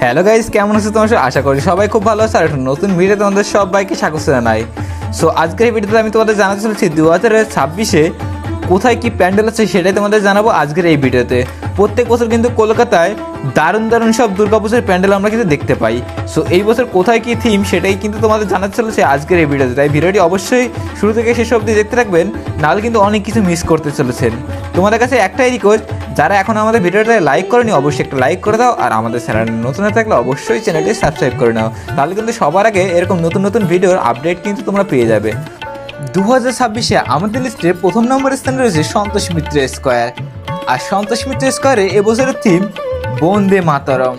Hello guys, কেমন আছো তোমার? আশা করি সবাই খুব ভালো আছে। আর একটা নতুন ভিডিও তোমাদের সবাইকে স্বাগত জানাই। সো আজকের এই ভিডিওতে আমি তোমাদের জানাতে চলেছি 2026-এ কোথায় কি প্যান্ডেল আছে সেটাই তোমাদের জানাবো আজকের এই ভিডিওতে। প্রত্যেক বছর কিন্তু কলকাতায় দারুণ দারুণ সব দুর্গাপুজোর প্যান্ডেল আমরা কিন্তু দেখতে পাই। সো এই বছর কোথায় কি থিম সেটাই কিন্তু তোমাদের জানাতে চলেছে আজকের এই ভিডিওতে। তাই ভিডিওটি অবশ্যই শুরু থেকে শেষ অবধি দেখতে থাকবেন, নাহলে কিন্তু অনেক কিছু মিস করতে চলেছেন। তোমাদের কাছে একটাই রিকোয়েস্ট, যারা এখন আমাদের ভিডিওটা লাইক করেনি অবশ্যই একটা লাইক করে দাও, আর আমাদের চ্যানেল নতুন হয়ে থাকলে অবশ্যই চ্যানেলটি সাবস্ক্রাইব করে নাও, তাহলে কিন্তু সবার আগে এরকম নতুন নতুন ভিডিওর আপডেট কিন্তু তোমরা পেয়ে যাবে। 2026-এ আমাদের লিস্টে প্রথম নম্বরের স্থানে রয়েছে সন্তোষ মিত্র স্কোয়ার। আর সন্তোষ মিত্র স্কোয়ারে এবছরের থিম বন্দে মাতরম।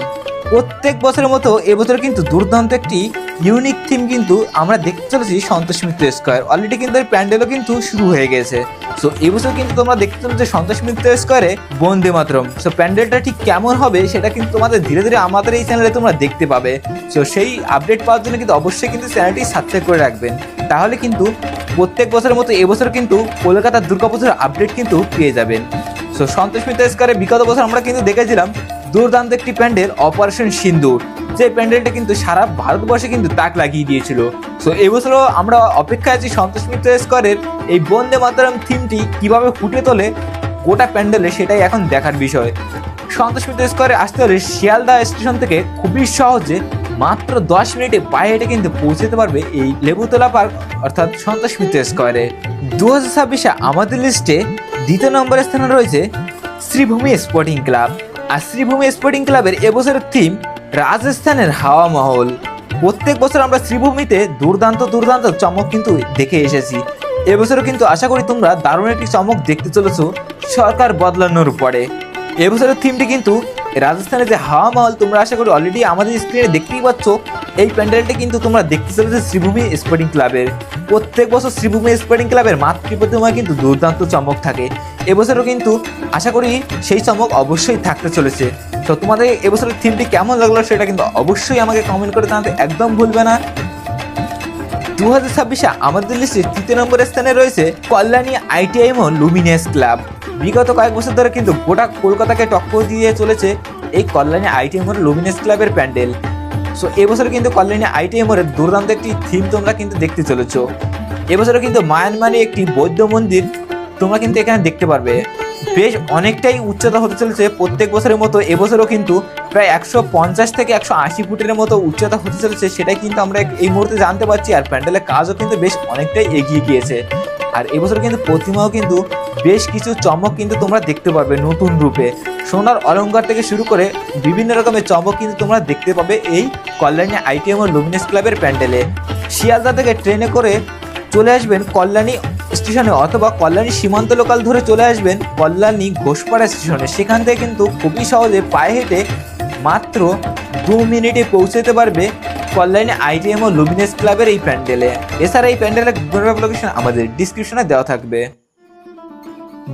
প্রত্যেক বছরের মতো এবছর কিন্তু দুর্দান্ত একটি ইউনিক থিম কিন্তু আমরা দেখতে চলেছি সন্তোষ মিত্র স্কোয়ার। অলরেডি কিন্তু এর প্যান্ডেলও কিন্তু শুরু হয়ে গেছে। সো এবছর কিন্তু তোমরা দেখতে চলেছে সন্তোষ মিত্র স্কোয়ারে বন্দে মাতরম। সো প্যান্ডেলটা ঠিক কেমন হবে সেটা কিন্তু তোমাদের ধীরে ধীরে আমাদের এই চ্যানেলে তোমরা দেখতে পাবে। সো সেই আপডেট পাওয়ার জন্য কিন্তু অবশ্যই কিন্তু চ্যানেলটি সাবস্ক্রাইব করে রাখবেন, তাহলে কিন্তু প্রত্যেক বছরের মতো এবছর কিন্তু কলকাতার দুর্গাপুজোর আপডেট কিন্তু পেয়ে যাবেন। সো সন্তোষ মিত্র স্কোয়ারে বিগত বছর আমরা কিন্তু দেখেছিলাম দুর্দান্ত একটি প্যান্ডেল অপারেশন সিন্দুর, যে প্যান্ডেলটা কিন্তু সারা ভারতবর্ষে কিন্তু তাক লাগিয়ে দিয়েছিল। সো এবছরও আমরা অপেক্ষায় আছি সন্তোষ মিত্র স্কোয়ারের এই বন্দে মাতরম থিমটি কিভাবে ফুটে তোলে গোটা প্যান্ডেলে, সেটাই এখন দেখার বিষয়। সন্তোষ মিত্র স্কোয়ারে আসতে হলে শিয়ালদা স্টেশন থেকে খুবই সহজে মাত্র 10 মিনিটে পায়ে হেঁটে কিন্তু পৌঁছতে পারবে এই লেবুতলা পার্ক অর্থাৎ সন্তোষ মিত্র স্কোয়ারে। 2026-এ আমাদের লিস্টে দ্বিতীয় নম্বরের স্থানে রয়েছে শ্রীভূমি স্পোর্টিং ক্লাব। আর শ্রীভূমি স্পোর্টিং ক্লাবের এবছরের থিম রাজস্থানের হাওয়া মহল। প্রত্যেক বছর আমরা শ্রীভূমিতে দুর্দান্ত দুর্দান্ত চমক কিন্তু দেখে এসেছি। এবছরও কিন্তু আশা করি তোমরা দারুণ একটি চমক দেখতে চলেছো সরকার বদলানোর পরে। এবছরের থিমটি কিন্তু রাজস্থানের যে হাওয়া মহল, তোমরা আশা করি অলরেডি আমাদের স্ক্রিনে দেখতেই পাচ্ছ। এই প্যান্ডেলটি কিন্তু তোমরা দেখতে চলেছো শ্রীভূমি স্পোর্টিং ক্লাবের। প্রত্যেক বছর শ্রীভূমি স্পোর্টিং ক্লাবের মাতৃপ্রতিমায় কিন্তু দুর্দান্ত চমক থাকে। এবছরও কিন্তু আশা করি সেই চমক অবশ্যই থাকতে চলেছে। তো তোমাদের এবছরের থিমটি কেমন লাগলো সেটা কিন্তু অবশ্যই আমাকে কমেন্ট করে জানাতে একদম ভুলবে না। 2026-এ আমাদের লিস্টে তৃতীয় নম্বরের স্থানে রয়েছে কল্যাণী আইটিআইএম লুমিনেস ক্লাব। বিগত কয়েক বছর ধরে কিন্তু গোটা কলকাতাকে টক্কর দিয়ে চলেছে এই কল্যাণী আইটিআইএম লুমিনেস ক্লাবের প্যান্ডেল। সো এবছর কিন্তু কল্যাণী আইটিআইএম এর দুর্দান্ত একটি থিম তোমরা কিন্তু দেখতে চলেছো। এবছরও কিন্তু মায়ানমারে একটি বৌদ্ধ মন্দির তোমরা কিন্তু এখানে দেখতে পারবে। বেশ অনেকটাই উচ্চতা হতে চলেছে প্রত্যেক বছরের মতো। এবছরও কিন্তু প্রায় 150 থেকে 180 ফুটের মতো উচ্চতা হতে চলেছে, সেটাই কিন্তু আমরা এই মুহূর্তে জানতে পারছি। আর প্যান্ডেলের কাজও কিন্তু বেশ অনেকটাই এগিয়ে গিয়েছে। আর এবছর কিন্তু প্রতিমাও কিন্তু বেশ কিছু চমক কিন্তু তোমরা দেখতে পারবে নতুন রূপে। সোনার অলংকার থেকে শুরু করে বিভিন্ন রকমের চমক কিন্তু তোমরা দেখতে পাবে এই কল্যাণী আইটিএম ও লুমিনেস ক্লাবের প্যান্ডেলে। শিয়ালদা থেকে ট্রেনে করে চলে আসবেন কল্যাণী স্টেশনে, অথবা কল্যাণী সীমান্ত লোকাল ধরে চলে আসবেন কল্যাণী ঘোষপাড়া স্টেশনে। সেখান থেকে কিন্তু খুবই সহজে পায়ে হেঁটে মাত্র 2 মিনিটে পৌঁছতে পারবে কল্যাণী আইটিএম ও লুমিনেস ক্লাবের এই প্যান্ডেলে। এছাড়া এই প্যান্ডেলের লোকেশন আমাদের ডিসক্রিপশনে দেওয়া থাকবে।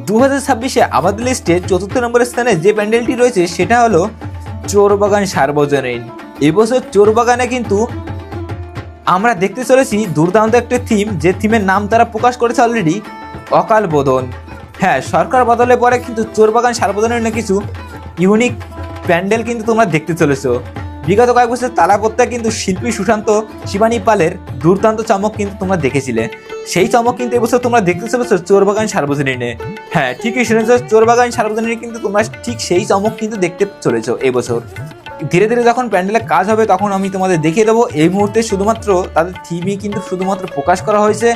2026-এ আমাদের লিস্টে চতুর্থ নম্বরের স্থানে যে প্যান্ডেলটি রয়েছে সেটা হলো চোরবাগান সার্বজনীন। এবছর চোরবাগানে কিন্তু আমরা দেখতে চলেছি দুর্দান্ত একটা থিম, যে থিমের নাম তারা প্রকাশ করেছে অলরেডি, অকাল বোধন। হ্যাঁ, সরকার বদলের পরে কিন্তু চোরবাগান সার্বজনীনের কিছু ইউনিক প্যান্ডেল কিন্তু তোমরা দেখতে চলেছো। বিগত কয়েক বছর তালাপত্তা কিন্তু শিল্পী সুশান্ত শিবানী পালের দুর্দান্ত চমক কিন্তু তোমরা দেখেছিলে। সেই চমক কিন্তু এবছর তোমরা দেখতে চলেছো চোরবাগান সার্বজনীনে। হ্যাঁ, ঠিকই শুনেছো, চোরবাগান সার্বজনীনে কিন্তু তোমরা ঠিক সেই চমক কিন্তু দেখতে চলেছো এবছর। ধীরে ধীরে যখন প্যান্ডেলের কাজ হবে তখন আমি তোমাদের দেখিয়ে দেবো। এই মুহূর্তে শুধুমাত্র তাদের থিমই কিন্তু শুধুমাত্র প্রকাশ করা হয়েছে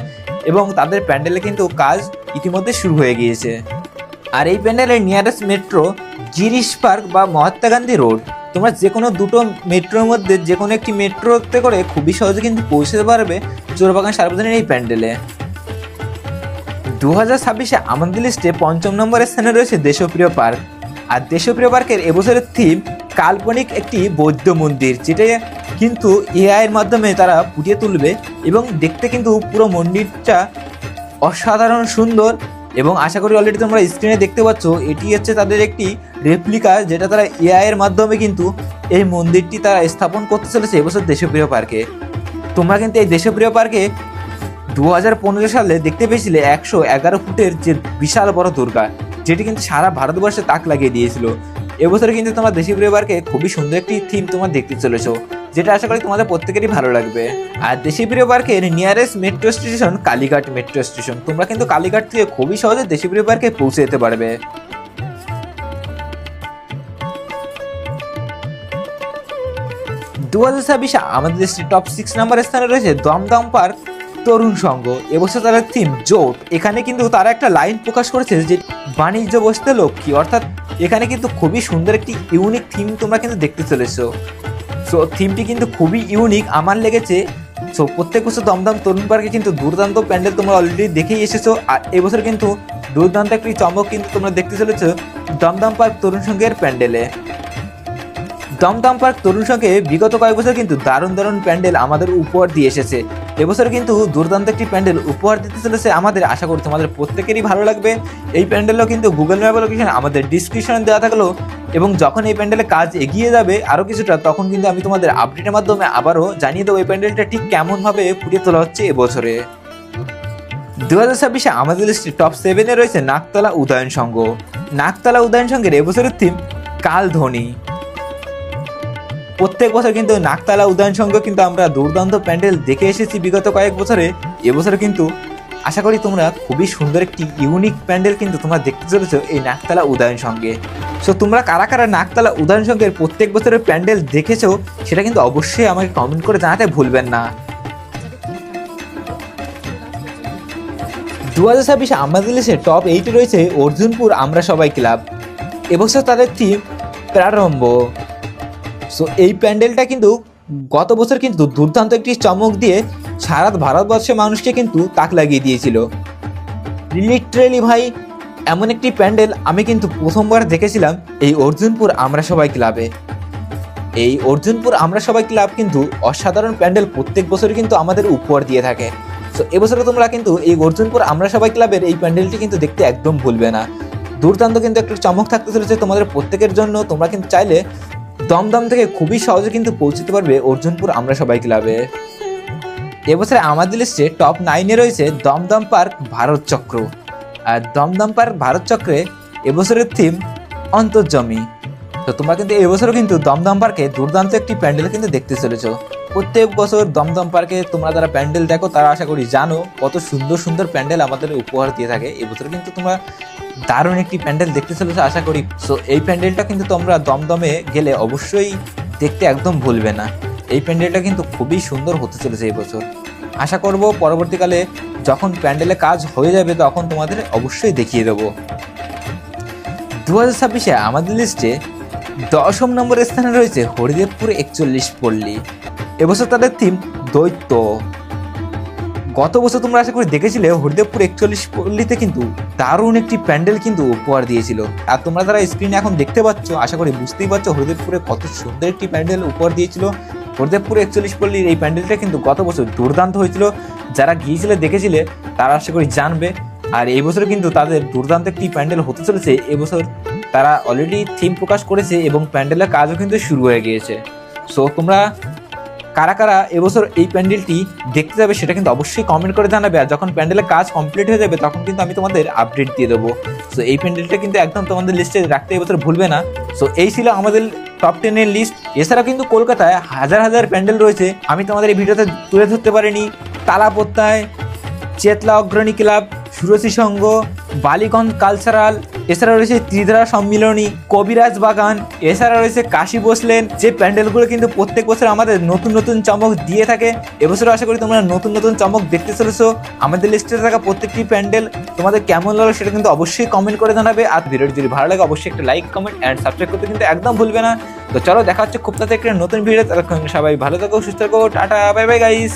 এবং তাদের প্যান্ডেলে কিন্তু কাজ ইতিমধ্যে শুরু হয়ে গিয়েছে। আর এই প্যান্ডেলের নিয়ারেস্ট মেট্রো গিরিশ পার্ক বা মহাত্মা গান্ধী রোড। তোমরা যে কোনো দুটো মেট্রোর মধ্যে যে কোনো একটি মেট্রোতে করে খুবই সহজে কিন্তু পৌঁছতে পারবে চোরবাগান সার্বজনীন এই প্যান্ডেলে। 2026-এ আমাদের লিস্টে পঞ্চম নম্বরের স্থানে রয়েছে দেশপ্রিয় পার্ক। আর দেশপ্রিয় পার্কের এবছরের থিম কাল্পনিক একটি বৌদ্ধ মন্দির, যেটা কিন্তু এআই এর মাধ্যমে তারা ফুটিয়ে তুলবে এবং দেখতে কিন্তু পুরো মন্দিরটা অসাধারণ সুন্দর। এবং আশা করি অলরেডি তোমরা স্ক্রিনে দেখতে পাচ্ছ, এটি হচ্ছে তাদের একটি রেপ্লিকা, যেটা তারা এআই এর মাধ্যমে কিন্তু এই মন্দিরটি তারা স্থাপন করতে চলেছে এবছর দেশপ্রিয় পার্কে। তোমরা কিন্তু এই দেশপ্রিয় পার্কে 2015 সালে দেখতে পেয়েছিলে 111 ফুটের যে বিশাল বড় দুর্গা, যেটি কিন্তু সারা ভারতবর্ষে তাক লাগিয়ে দিয়েছিল। এবছরে কিন্তু তোমরা দেশি প্রিয় পার্কে খুবই সুন্দর একটি থিম তোমরা দেখতে চলেছো, যেটা আশা করি তোমাদের প্রত্যেকেরই ভালো লাগবে। আর দেশি প্রিয় পার্কের nearest metro station Kalighat metro station. তোমরা কিন্তু কালীঘাট থেকে খুবই সহজে দেশি প্রিয় পার্কে পৌঁছে যেতে পারবে। 2026 আমাদের দেশের টপ 6 নাম্বার স্থানে রয়েছে দমদম পার্ক তরুণ সংঘ। এবছর তাদের থিম জোট। এখানে কিন্তু তারা একটা লাইন প্রকাশ করেছে যে বাণিজ্য বসতে লক্ষ্মী, অর্থাৎ এখানে কিন্তু খুবই সুন্দর একটি ইউনিক থিম তোমরা কিন্তু দেখতে চলেছো। সো থিমটি কিন্তু খুবই ইউনিক আমার লেগেছে। সো প্রত্যেক বছর দমদম তরুণ পার্কে কিন্তু দুর্দান্ত প্যান্ডেল তোমরা অলরেডি দেখেই এসেছো, আর এবছর কিন্তু দুর্দান্ত একটি চমক কিন্তু তোমরা দেখতে চলেছো দমদম পার্ক তরুণ সংঘের প্যান্ডেলে। দমদম পার্ক তরুণ সংঘে বিগত কয়েক বছর কিন্তু দারুণ দারুণ প্যান্ডেল আমাদের উপহার দিয়ে এসেছে। এবছর কিন্তু দুর্দান্ত একটি প্যান্ডেল উপহার দিতে চলেছে আমাদের। আশা করি তোমাদের প্রত্যেকেরই ভালো লাগবে। এই প্যান্ডেলও কিন্তু গুগল ম্যাপ লোকেশন আমাদের ডিসক্রিপশনে দেওয়া থাকলো, এবং যখন এই প্যান্ডেলের কাজ এগিয়ে যাবে আরও কিছুটা, তখন কিন্তু আমি তোমাদের আপডেটের মাধ্যমে আবারও জানিয়ে দেবো এই প্যান্ডেলটা ঠিক কেমনভাবে ফুটিয়ে তোলা হচ্ছে এবছরে। 2026 আমাদের লিস্টে টপ 7-এ রয়েছে নাকতলা উদয়ন সংঘ। নাকতলা উদয়ন সংঘের এবছরের থিম কালধ্বনি। প্রত্যেক বছর কিন্তু নাকতলা উদয়ন সংঘ কিন্তু আমরা দুর্দান্ত প্যান্ডেল দেখে এসেছি বিগত কয়েক বছরে। এবছর কিন্তু আশা করি তোমরা খুবই সুন্দর একটি ইউনিক প্যান্ডেল কিন্তু তোমরা দেখতে চলেছো এই নাকতলা উদয়ন সংঘে। সো তোমরা কারা কারা নাকতলা উদয়ন সংঘের প্রত্যেক বছরের প্যান্ডেল দেখেছো সেটা কিন্তু অবশ্যই আমাকে কমেন্ট করে জানাতে ভুলবেন না। 2026 আমাদের দেশে টপ 8-এ রয়েছে অর্জুনপুর আমরা সবাই ক্লাব। এবছর তাদের থিম প্রারম্ভ। সো এই প্যান্ডেলটা কিন্তু গত বছর কিন্তু দুর্দান্ত একটি চমক দিয়ে সারা ভারতবর্ষের মানুষকে কিন্তু তাক লাগিয়ে দিয়েছিল। লিটারেলি ভাই এমন একটি প্যান্ডেল আমি কিন্তু প্রথমবার দেখেছিলাম এই অর্জুনপুর আমরা সবাই ক্লাবে। এই অর্জুনপুর আমরা সবাই ক্লাব কিন্তু অসাধারণ প্যান্ডেল প্রত্যেক বছর কিন্তু আমাদের উপহার দিয়ে থাকে। সো এবছরে তোমরা কিন্তু এই অর্জুনপুর আমরা সবাই ক্লাবের এই প্যান্ডেলটি কিন্তু দেখতে একদম ভুলবে না। দুর্দান্ত কিন্তু একটা চমক থাকতে চলেছে তোমাদের প্রত্যেকের জন্য। তোমরা কিন্তু চাইলে দমদম থেকে খুবই সহজে কিন্তু পৌঁছতে পারবে অর্জুনপুর আমরা সবাই ক্লাবে। এবছরে আমাদের লিস্টে টপ 9-এ রয়েছে দমদম পার্ক ভারত চক্র। আর দমদম পার্ক ভারত চক্রে এবছরের থিম অন্তর্জমি। তো তোমরা কিন্তু এবছরও কিন্তু দমদম পার্কে দুর্দান্ত একটি প্যান্ডেল কিন্তু দেখতে চলেছো। প্রত্যেক বছর দমদম পার্কে তোমরা যারা প্যান্ডেল দেখো তারা আশা করি জানো কত সুন্দর সুন্দর প্যান্ডেল আমাদের উপহার দিয়ে থাকে। এবছর কিন্তু তোমরা দারুণ একটি প্যান্ডেল দেখতে চলেছো আশা করি। সো এই প্যান্ডেলটা কিন্তু তোমরা দমদমে গেলে অবশ্যই দেখতে একদম ভুলবে না। এই প্যান্ডেলটা কিন্তু খুবই সুন্দর হতে চলেছে এই বছর। আশা করব পরবর্তীকালে যখন প্যান্ডেলে কাজ হয়ে যাবে তখন তোমাদের অবশ্যই দেখিয়ে দেবো। 2026 আমাদের লিস্টে 10ম নম্বরের স্থানে রয়েছে হরিদেবপুর 41 পল্লী। এবছর তাদের থিম দৈত্য। গত বছর তোমরা আশা করি দেখেছিলে হরিদেবপুর 41 পল্লীতে কিন্তু দারুণ একটি প্যান্ডেল কিন্তু উপহার দিয়েছিল। আর তোমরা যারা স্ক্রিনে এখন দেখতে পাচ্ছ আশা করি বুঝতেই পারছো হরিদেবপুরে কত সুন্দর একটি প্যান্ডেল উপহার দিয়েছিল। হরিদেবপুর 41 পল্লীর এই প্যান্ডেলটা কিন্তু গত বছর দুর্দান্ত হয়েছিল। যারা গিয়েছিলে দেখেছিলে তারা আশা করি জানবে। আর এই বছর কিন্তু তাদের দুর্দান্ত একটি প্যান্ডেল হতে চলেছে। এবছর তারা অলরেডি থিম প্রকাশ করেছে এবং প্যান্ডেলের কাজও কিন্তু শুরু হয়ে গিয়েছে। সো তোমরা কারা কারা এবছর এই প্যান্ডেলটি দেখতে যাবে সেটা কিন্তু অবশ্যই কমেন্ট করে জানাবে। আর যখন প্যান্ডেলের কাজ কমপ্লিট হয়ে যাবে তখন কিন্তু আমি তোমাদের আপডেট দিয়ে দেবো। সো এই প্যান্ডেলটা কিন্তু একদম তোমাদের লিস্টে রাখতে এবছর ভুলবে না। সো এই ছিল আমাদের টপ 10-এর লিস্ট। এছাড়াও কিন্তু কলকাতায় হাজার হাজার প্যান্ডেল রয়েছে, আমি তোমাদের এই ভিডিওতে তুলে ধরতে পারিনি। তালাপত্তায়, চেতলা অগ্রণী ক্লাব, সুরসী সংঘ, বালিগঞ্জ কালচারাল, এছাড়া রয়েছে ত্রিধারা সম্মিলনী, কবিরাজ বাগান, এছাড়া রয়েছে কাশী বসলেন। যে প্যান্ডেলগুলো কিন্তু প্রত্যেক বছর আমাদের নতুন নতুন চমক দিয়ে থাকে। এবছর আশা করি তোমরা নতুন নতুন চমক দেখতে চলেছো। আমাদের লিস্টে থাকা প্রত্যেকটি প্যান্ডেল তোমাদের কেমন লাগলো সেটা কিন্তু অবশ্যই কমেন্ট করে জানাবে। আর ভিডিওটি যদি ভালো লাগে অবশ্যই একটা লাইক, কমেন্ট অ্যান্ড সাবস্ক্রাইব করতে কিন্তু একদম ভুলবে না। তো চলো দেখা হচ্ছে খুব তাড়াতাড়ি একটা নতুন ভিডিও। ততক্ষণ সবাই ভালো থাকো, সুস্থ থাকো, টাটা, বাই বাই গাইস।